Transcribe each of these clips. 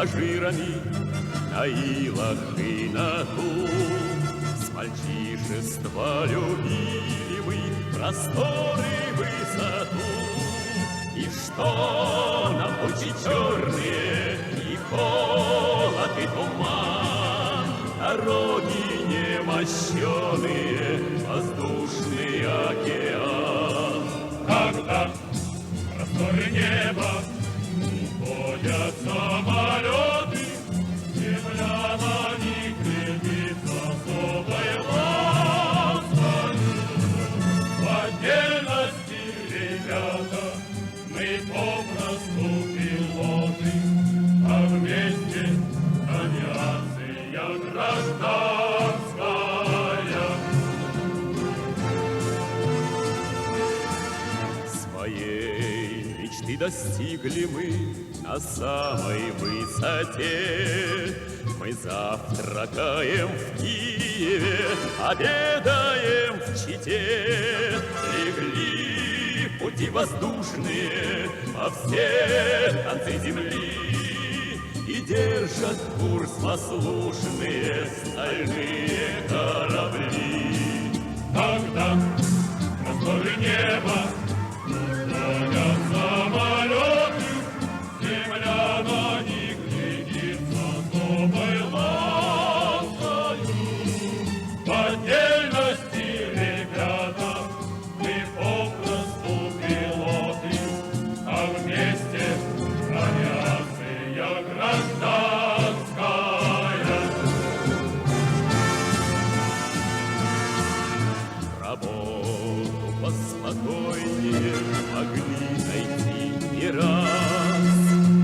пассажирами на илах и на ту. С мальчишества любили мы просторы и высоту. И что нам тучи черные, и холод, и туман, дороги немощеные, воздушный океан. Когда просторы неба уходят самолеты, земля на них глядит особой лаской. В отдельности, ребята, мы попросту пилоты, а вместе авиация гражданская. Своей мечты достигли мы на самой высоте. Мы завтракаем в Киеве, обедаем в Чите. Легли пути воздушные по все концы земли, и держат курс послушные стальные корабли. Когда просторы неба уходят самолеты, земля на них глядит с особой ласкою. В отдельности, ребята, мы попросту пилоты, а вместе авиация гражданская. Работу поспокойнее могли найти не раз,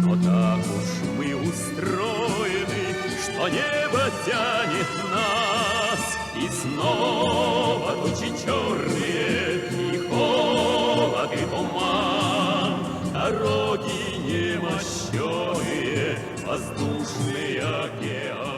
но так уж мы устроены, что небо тянет нас. И снова тучи черные, и холод, и туман, дороги немощеные, воздушный океан.